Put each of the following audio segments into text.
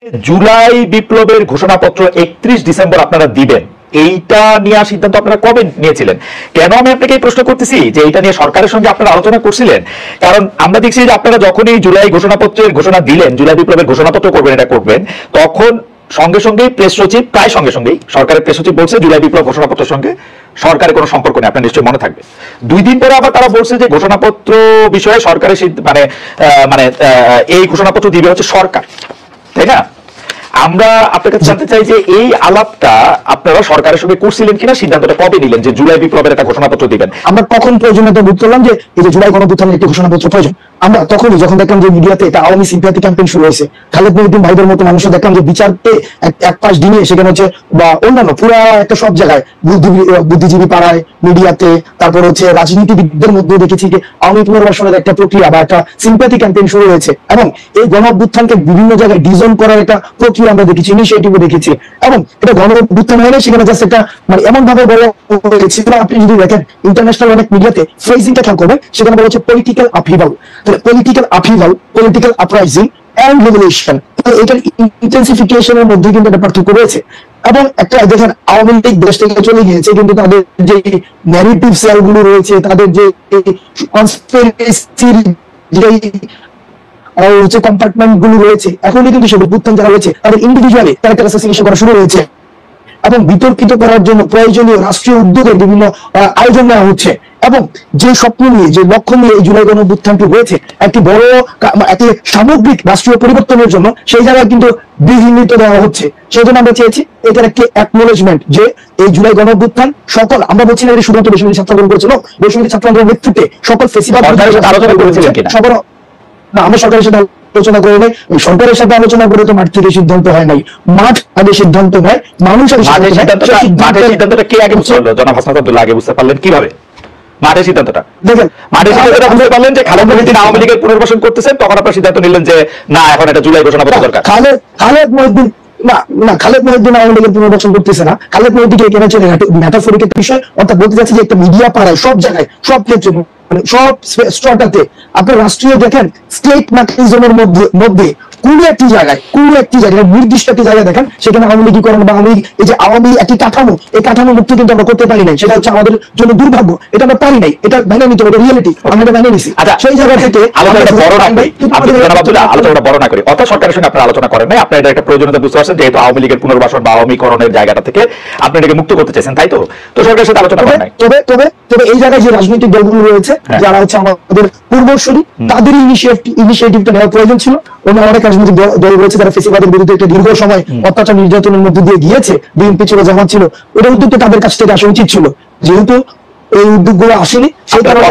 জুলাই বিপ্লবের ঘোষণাপত্র 31 ডিসেম্বর আপনারা দিবেন, এইটা নিয়ে সিদ্ধান্ত আপনারা কবে নিয়েছিলেন? কেন আমি আপনাকে এই প্রশ্ন করতেছি যে এইটা নিয়ে সরকারের সঙ্গে আপনারা আলোচনা করছিলেন? কারণ আমরা দেখছি যে আপনারা যখনই জুলাই ঘোষণাপত্রের ঘোষণা দিলেন, জুলাই বিপ্লবের ঘোষণাপত্র করবেন, এটা করবেন, তখন সঙ্গে সঙ্গেই প্রেস সচিব, প্রায় সঙ্গে সঙ্গেই সরকারের প্রেস সচিব বলছে জুলাই বিপ্লব ঘোষণাপত্রের সঙ্গে সরকারের কোনো সম্পর্ক নেই। আপনার নিশ্চয়ই মনে থাকবে। 2 দিন পরে আবার তারা বলছে যে ঘোষণাপত্র বিষয়ে সরকারের এই ঘোষণাপত্র দিবে হচ্ছে সরকার, তাই না? আমরা আপনার কাছে জানতে চাই যে এই আলাপটা আপনারা সরকারের সঙ্গে করছিলেন কিনা, সিদ্ধান্তটা কবে নিলেন যে জুলাই বিপ্লবের একটা ঘোষণাপত্র দিবেন? আমরা কখন প্রয়োজনীয়তা বোধ করলাম যে এই যে জুলাই গণঅভ্যুত্থানের একটি ঘোষণাপত্র প্রয়োজন, আমরা তখনই যখন দেখলাম যে মিডিয়াতে এটা আওয়ামী সিম্প্যাথি ক্যাম্পেইন শুরু হয়েছে, খালেদ মহিউদ্দিন ভাইদের মতো মানুষ দেখলাম যে বিচারতে এক পাশ দিনে সেখানে হচ্ছে বা অন্যান্য পুরো একটা সব জায়গায় বুদ্ধিজীবী পাড়ায়, মিডিয়াতে, তারপর হচ্ছে রাজনীতিবিদদের মধ্যে দেখেছি যে আওয়ামী পুনর্বাসনের একটা প্রক্রিয়া বা একটা সিম্প্যাথি ক্যাম্পেইন শুরু হয়েছে, এবং এই গণঅভ্যুত্থানকে বিভিন্ন জায়গায় ডিজাইন করার একটা প্রক্রিয়া আমরা দেখেছি, ইনিশিয়েটিভও দেখেছি। এবং এটা গণঅভ্যুত্থান হলে সেখানে জাস্ট একটা মানে এমন ভাবে বলা হয়েছে, আপনি যদি দেখেন ইন্টারন্যাশনাল অনেক মিডিয়াতে ফ্রেজিংটা খেয়াল করবেন, সেখানে বলা হচ্ছে political upheaval, political upheaval, political uprising and revolution. এটার ইন্টেন্সিফিকেশনের মধ্যে কিন্তু একটা পার্থক্য রয়েছে। এবং একটা দেখেন আওয়ামী লীগ দেশ থেকে চলে গিয়েছে, কিন্তু তাদের যে ন্যারেটিভ সেলগুলো রয়েছে, তাদের যে কনস্পিরেসির যে হচ্ছে কম্পার্টমেন্ট গুলো রয়েছে, এখনই কিন্তু সে অভ্যুত্থান যারা রয়েছে তাদের ইন্ডিভিজুয়ালি ক্যারেক্টার অ্যাসাসিনেশন করা শুরু হয়েছে, এবং বিতর্কিত করার জন্য প্রয়োজনীয় রাষ্ট্রীয় উদ্যোগের বিভিন্ন আয়োজন নেওয়া হচ্ছে। এবং যে স্বপ্ন নিয়ে, যে লক্ষ্য নিয়ে এই জুলাই গণঅভ্যুত্থানটি হয়েছে, একটি বড় একটি সামগ্রিক রাষ্ট্রীয় পরিবর্তনের জন্য, সেই জায়গায় কিন্তু বিঘ্নিত দেওয়া হচ্ছে। সেই জন্য আমরা চেয়েছি এটার একটি অ্যাকনোলেজমেন্ট যে এই জুলাই গণঅভ্যুত্থান সকল, আমরা বলছি না শুধুমাত্র বেসরকারি ছাত্র আন্দোলন করেছিল, বেসরকারি ছাত্র আন্দোলনের নেতৃত্বে সকল ফেসিবাদ আলোচনা করেছিলেন কিনা? না, আমরা সরকারের সাথে আলোচনা করে নাই। সরকারের সাথে আলোচনা করে তো মাঠ থেকে সিদ্ধান্ত হয় নাই, মাঠ আগে সিদ্ধান্ত নেয়, মানুষ আগে সিদ্ধান্তটা কে আগে বুঝতে পারলো? জনাব হাসনাত আব্দুল্লাহ আগে বুঝতে পারলেন কিভাবে মাঠের সিদ্ধান্তটা? দেখেন মাঠের সিদ্ধান্তটা বুঝতে পারলেন যে খালেদ মহিউদ্দিন আওয়ামী লীগের পুনর্বাসন করতেছেন, তখন আপনারা সিদ্ধান্ত নিলেন যে না, এখন এটা জুলাই ঘোষণাপত্র দরকার। খালেদ মহিউদ্দিন না, খালেদ মহিউদ্দিন আওয়ামী লীগের পুনর্বাসন করতেছে না। খালেদ মহিউদ্দিনকে এখানে হচ্ছে মেটাফরিক একটা বিষয়, অর্থাৎ বলতে চাচ্ছি যে একটা মিডিয়া পাড়ায় সব জায়গায়, সব ক্ষেত্রে, মানে সব স্ট্রটাতে আপনার রাষ্ট্রীয় দেখেন স্টেট মেকানিজমের মধ্যে কোন একটি জায়গায় নির্দিষ্ট একটি জায়গায় দেখেন সেখানে আওয়ামী লীগীকরণ বা এই যে আওয়ামী একটি কাঠামো, এই কাঠামো মুক্তি কিন্তু আমরা করতে পারি নাই। সেটা হচ্ছে আমাদের জন্য দুর্ভাগ্য, এটা আমরা পারি নাই, এটা মেনে নিতে হবে, রিয়েলিটি আমরা এটা মেনে নিছি। আচ্ছা, সেই জায়গা থেকে আলোচনাটা বড় না করি, অর্থাৎ সরকারের সঙ্গে আপনারা আলোচনা করেন নাই, আপনারা এটা একটা প্রয়োজনীয়তা বুঝতে পারছেন, যেহেতু আওয়ামী লীগের পুনর্বাসন বা আওয়ামীকরণের জায়গাটা থেকে আপনি এটাকে মুক্ত করতে চাইছেন, তাই তো? তো সরকারের সাথে আলোচনা করেন নাই। তবে এই জায়গায় যে রাজনৈতিক দলগুলো রয়েছে, যারা হচ্ছে আমাদের পূর্বসূরি, তাদের ইনিশিয়েটিভটা নেওয়ার প্রয়োজন ছিল। অন্য অনেক রাজনৈতিক দল রয়েছে যারা ফেসিবাদের বিরুদ্ধে একটা দীর্ঘ সময় অত্যাচার নির্যাতনের মধ্যে দিয়ে গিয়েছে, বিএনপি ছিল, জামাত ছিল, ওটা উদ্যোগটা তাদের কাছ থেকে আসা উচিত ছিল। যেহেতু এই উদ্যোগগুলো আসেনি, সেই কারণে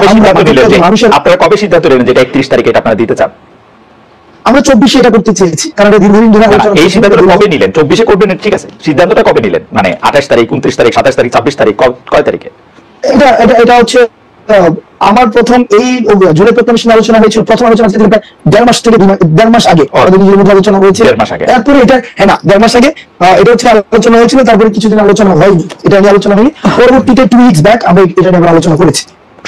আপনারা কবে সিদ্ধান্ত নিলেন যে 31 তারিখে এটা আপনারা দিতে চান? আমরা 24 এটা করতে চেয়েছি, কারণ এটা দীর্ঘদিন ধরে এই সিদ্ধান্তটা কবে নিলেন? 24 করবেন, ঠিক আছে, সিদ্ধান্তটা কবে নিলেন? মানে 28 তারিখ, 29 তারিখ, 27 তারিখ, 26 তারিখ, কয় তারিখে? এটা হচ্ছে আমার প্রথম এই জুলাই প্রত্যাশন আলোচনা হয়েছিল, প্রথম আলোচনা হচ্ছে 1.5 মাস থেকে 1.5 মাস আগে আলোচনা হয়েছে। 1.5 মাস আগে, তারপরে এটা হ্যাঁ না 1.5 মাস আগে এটা হচ্ছে আলোচনা হয়েছিল, তারপরে কিছুদিন আলোচনা হয়নি, এটা নিয়ে আলোচনা হয়নি। পরবর্তীতে 2 উইকস ব্যাক আমরা এটা নিয়ে আলোচনা করেছি।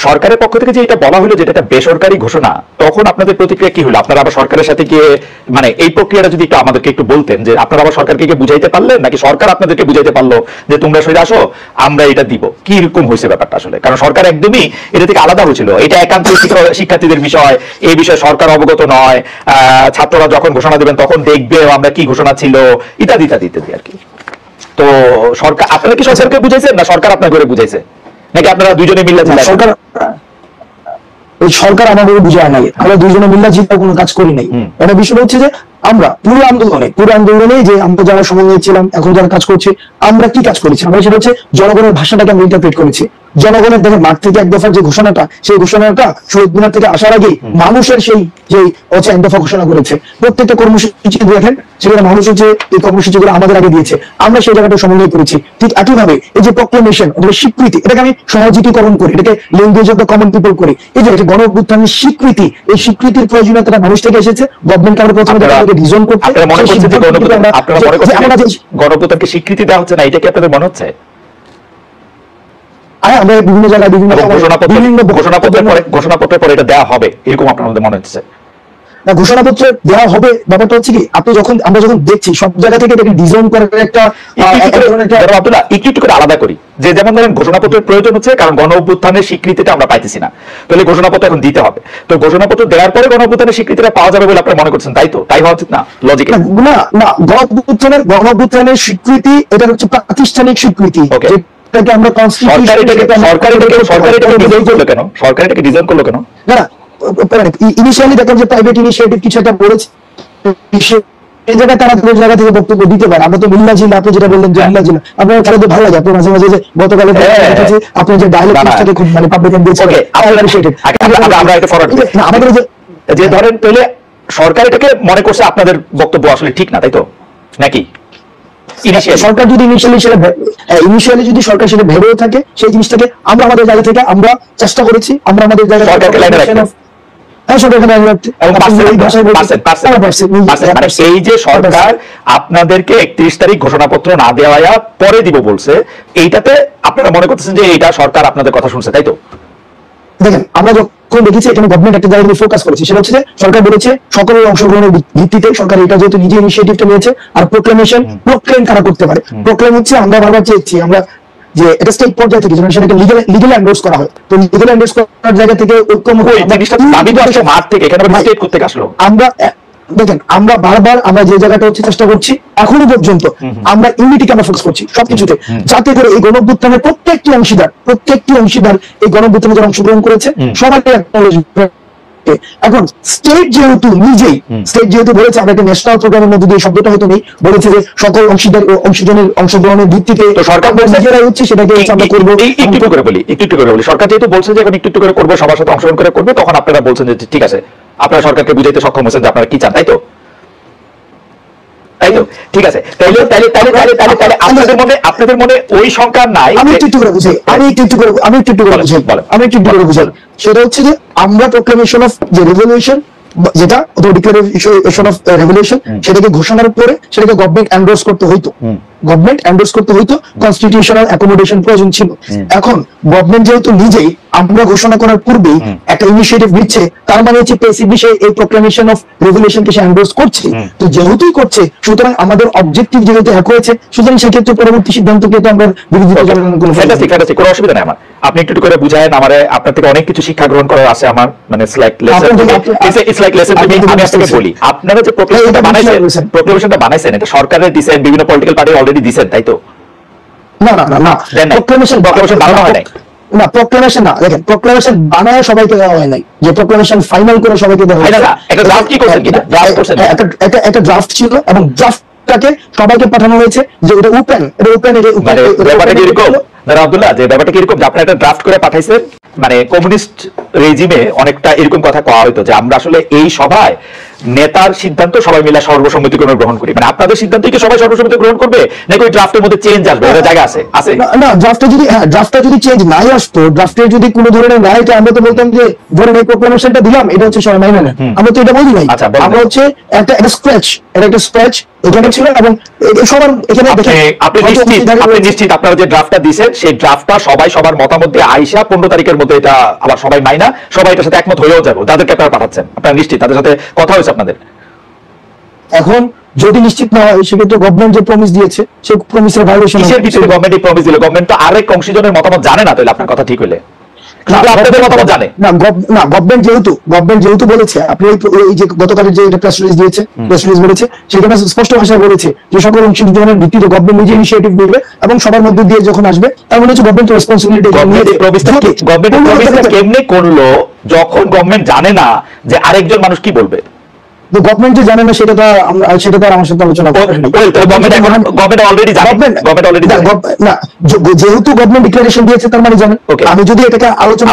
সরকারের পক্ষ থেকে যে এটা বলা হলো যে এটা বেসরকারি ঘোষণা, তখন আপনাদের প্রতিক্রিয়া কি হলো? আপনারা আবার সরকারের সাথে গিয়ে মানে এই প্রক্রিয়াটা যদি একটু আমাদেরকে একটু বলতেন, যে আপনারা আবার সরকারকে গিয়ে বুঝাইতে পারলেন, নাকি সরকার আপনাদেরকে বুঝাইতে পারলো যে তোমরা সরে আসো, আমরা এটা দিব? কি রকম হয়েছে ব্যাপারটা আসলে? কারণ সরকার একদমই এটা থেকে আলাদা হয়েছিল, এটা একান্ত শিক্ষার্থীদের বিষয়, এই বিষয়ে সরকার অবগত নয়, ছাত্ররা যখন ঘোষণা দেবেন তখন দেখবে আমরা কি ঘোষণা ছিল, ইত্যাদি ইত্যাদি ইত্যাদি আর কি। তো সরকার, আপনারা কি সরকারকে বুঝাইছেন না সরকার আপনার করে বুঝাইছে, নাকি আপনারা দুজনে মিলে? সরকার আমাদের বুঝায় নাই, আমরা দুজনে মিল্লা চিন্তা কোনো কাজ করি নাই। এটা বিষয় হচ্ছে যে আমরা পুরো আন্দোলনে যে আমরা যারা সমন্বয় ছিলাম, এখন যারা কাজ করছি, আমরা কি কাজ করেছি? আমরা সেটা হচ্ছে জনগণের ভাষাটাকে আমরা ইন্টারপ্রেট করেছি। জনগণের দেখেন মাঠ থেকে 1 দফার যে ঘোষণাটা, সেই ঘোষণাটা শহীদ মিনার থেকে আসার আগেই মানুষের সেই যে হচ্ছে 1 দফা ঘোষণা করেছে। প্রত্যেকটা কর্মসূচি দেখেন সেখানে মানুষ হচ্ছে এই কর্মসূচিগুলো আমাদের আগে দিয়েছে, আমরা সেই জায়গাটা সমন্বয় করেছি। ঠিক একইভাবে এই যে প্রক্লেমেশন অথবা স্বীকৃতি, এটাকে আমি সমাজিকীকরণ করি, এটাকে language of the common people করি। এই যে গণঅভ্যুত্থানের স্বীকৃতি, এই স্বীকৃতির প্রয়োজনীয়তা মানুষ থেকে এসেছে। গভর্নমেন্ট আমরা প্রথমে ডিজাইন করতে, গণঅভ্যুত্থানকে স্বীকৃতি দেওয়া হচ্ছে না, এটা কি আপনাদের মনে হচ্ছে? আমরা বিভিন্ন জায়গায় বিভিন্ন ঘোষণাপত্রের পরে এটা দেওয়া হবে, এরকম আপনার মনে হচ্ছে? না, ঘোষণাপত্র দেওয়া হবে ব্যাপারটা হচ্ছে কি, আমরা যখন দেখছি সব জায়গা থেকে এটাকে ডিজাইন করার একটা আব্দুল্লাহ একটু করে আলাদা করি, যে যেমন ধরেন ঘোষণাপত্রের প্রয়োজন হচ্ছে কারণ গণ অভ্যুত্থানের স্বীকৃতিটা আমরা পাইতেছি না, তাহলে ঘোষণাপত্র এখন দিতে হবে। তো ঘোষণাপত্র দেওয়ার পরে গণ অভ্যুত্থানের স্বীকৃতিটা পাওয়া যাবে বলে আপনারা মনে করছেন, তাই তো? তাই হওয়া উচিত না লজিক? না না, গণ অভ্যুত্থানের স্বীকৃতি এটা হচ্ছে প্রাতিষ্ঠানিক স্বীকৃতি, যেটাকে আমরা সরকার এটাকে ডিজাইন করলো কেন? না ইনিশিয়ালি দেখলাম যে প্রাইভেট ইনিশিয়েটিভ কিছু একটা বলেছে, এই জায়গায় তারা দুই জায়গা থেকে বক্তব্য দিতে পারে। আমরা তো মিল্লা জিলা, আপনি যেটা বললেন যে মিল্লা জিলা, আপনার খেলাতে ভালো লাগে, আপনি মাঝে মাঝে যে গতকালে আপনি যে ডায়লগটাকে খুব মানে পাবলিক দিয়েছেন, আমাদের যে ধরেন তাহলে সরকার এটাকে মনে করছে আপনাদের বক্তব্য আসলে ঠিক না, তাই তো নাকি? সরকার যদি ইনিশিয়ালি যদি সরকার সেটা ভেবেও থাকে, সেই জিনিসটাকে আমরা আমাদের জায়গা থেকে আমরা চেষ্টা করেছি, আমরা আমাদের জায়গা এই যে সরকার আপনাদেরকে 31 তারিখ ঘোষণাপত্র না দেওয়া পরে দিব বলছে, এইটাতে আপনারা মনে করতেছেন যে এইটা সরকার আপনাদের কথা শুনছে, তাই তো? দেখেন, আমরা যখন দেখেছি এখানে গভর্নমেন্ট একটা জায়গায় ফোকাস করেছে, সেটা হচ্ছে যে সরকার বলেছে সকলের অংশগ্রহণের ভিত্তিতে সরকার এটা যেহেতু নিজে ইনিশিয়েটিভটা নিয়েছে, আর প্রোক্লেম কারা করতে পারে। প্রোক্লেম হচ্ছে আমরা বারবার চেয়েছি আমরা যে এটা স্টেট পর্যায়ে থেকে যেন সেটাকে লিগ্যাল এন্ডোর্স করা হয়। তো লিগ্যাল এন্ডোর্স করার জায়গা থেকে আমরা দেখেন, আমরা বারবার আমরা যে জায়গাটা হচ্ছে চেষ্টা করছি এখনো পর্যন্ত, আমরা ইউনিটিকে আমরা ফোকাস করছি সবকিছুতে, যাতে করে এই গণঅভ্যুত্থানের প্রত্যেকটি অংশীদার এই গণঅভ্যুত্থানে যারা অংশগ্রহণ করেছে সবাইকে এখন স্টেট যেহেতু বলেছে, আমরা একটা ন্যাশনাল প্রোগ্রামের মধ্যে দিয়ে শব্দটা হয়তো নেই, বলেছে যে সকল অংশগ্রহণের ভিত্তিতে সরকার নিজেরাই হচ্ছে সেটাকে আমরা করবো। একটু করে বলি সরকার যেহেতু বলছে যে এখন একটু করে করবো, সবার সাথে অংশগ্রহণ করে করবে, তখন আপনারা বলছেন যে ঠিক আছে, আপনারা সরকারকে বুঝাইতে সক্ষম হয়েছেন যে আপনারা কি চান, তাই তো? ঠিক আছে, আপনাদের মনে ওই সংখ্যা নাই? আমি একটু করে বুঝাই, সেটা হচ্ছে যে আমরা প্রোক্লেমেশন অফ যে রেভলিউশন, যেটা ডিক্লারেশন অফ রেভলিউশন, সেটাকে ঘোষণার পরে সেটাকে গভর্নমেন্ট এন্ডোর্স করতে হইতো, কনস্টিটিউশনাল অ্যাকোমোডেশন প্রয়োজন ছিল। এখন গভর্নমেন্ট যেহেতু নিজেই আমরা ঘোষণা করার পূর্বেই একটা ইনিশিয়েটিভ নিচ্ছে, তার মানে হচ্ছে প্যাসিভলি সে এই প্রোক্লেমেশন অফ রেভলিউশনকে সে এন্ডোর্স করছে। তো যেহেতুই করছে, সুতরাং আমাদের অবজেক্টিভ যেহেতু এক হয়েছে, সুতরাং সেক্ষেত্রে পরবর্তী সিদ্ধান্তকে তো আমরা বিরোধিতা জানানোর কোনো অসুবিধা নেই আমার। আপনি একটু করে বুঝায়েন আমারে, আপনার থেকে অনেক কিছু শিক্ষা গ্রহণ করার আছে আমার, মানে বলি, আপনারা যে প্রোক্লেমেশনটা বানাইছেন এটা সরকারের দিছেন, বিভিন্ন পলিটিক্যাল পার্টি অলরেডি দিছেন, তাই তো? প্রোক্লেমেশন না, দেখেন প্রোক্লেমেশন বানায় সবাইকে দেওয়া হয় নাই, যে প্রোক্লেমেশন ফাইনাল করে সবাইকে দেওয়া হয় না, একটা ড্রাফট ছিল এবং ড্রাফটটাকে সবাইকে পাঠানো হয়েছে যে এটা ওপেন আব্দুল্লাহ, যে ব্যাপারটা কিরকম যে আপনারা একটা ড্রাফট করে পাঠাইছেন, মানে কমিউনিস্ট রেজিমে অনেকটা এরকম কথা কওয়া হইতো যে আমরা আসলে এই সভায় নেতার সিদ্ধান্ত সবাই মিলে সর্বসম্মতিক্রমে গ্রহণ করি, মানে আপনাদের সিদ্ধান্ত কি সবাই সর্বসম্মতি গ্রহণ করবে নাকি ওই ড্রাফটের মধ্যে চেঞ্জ আসবে? এটা জায়গা আছে না, ড্রাফটটা যদি চেঞ্জ নাই আসতো, ড্রাফটে যদি কোনো ধরনের না হইতো, আমরা তো বলতাম যে ধরেন এই প্রোক্লেমেশনটা দিলাম, এটা হচ্ছে সবাই মাইনে নেন, আমরা তো এটা বলি নাই। আমরা হচ্ছে একটা স্ক্র্যাচ এখানে ছিল এবং সবার এখানে আপনি নিশ্চিত আপনারা যে ড্রাফটটা দিয়েছেন সেই ড্রাফটটা সবাই সবার মতামত দিয়ে আইসা 15 তারিখের মধ্যে এটা আবার সবাই মাইনা সবাই এটার সাথে একমত হয়েও যাবো, যাদেরকে আপনারা পাঠাচ্ছেন আপনারা নিশ্চিত তাদের সাথে কথা হয়েছে আপনাদের? এখন যদি নিশ্চিত না হয়, সেক্ষেত্রে গভর্নমেন্ট যে প্রমিস দিয়েছে সেই প্রমিসের ভায়োলেশন। কিসের ভিত্তিতে গভর্নমেন্ট এই প্রমিস দিল? গভর্নমেন্ট তো আরেক অংশীজনের মতামত জানে না, তাহলে আপনার কথা ঠিক হইলে গভর্নমেন্ট যেহেতু বলেছে, আপনি এই যে গতকালের যে প্রেস রিলিজ বলেছে, সেখানে স্পষ্ট ভাষায় বলেছে যে সকল অংশীদারের ভিত্তিতে গভর্নমেন্ট নিজে ইনিশিয়েটিভ নেবে এবং সবার মধ্যে দিয়ে যখন আসবে, তার মানে হচ্ছে গভর্নমেন্ট রেসপন্সিবিলিটি। গভর্নমেন্ট কেমনে করলো যখন গভর্নমেন্ট জানে না যে আরেকজন মানুষ কি বলবে? গভর্নমেন্ট যে জানে না সেটা তো আমার সাথে আলোচনা যেহেতু গভর্নমেন্ট ডিক্লারেশন দিয়েছে, তার মানে জানেন। আমি যদি এটাকে আলোচনা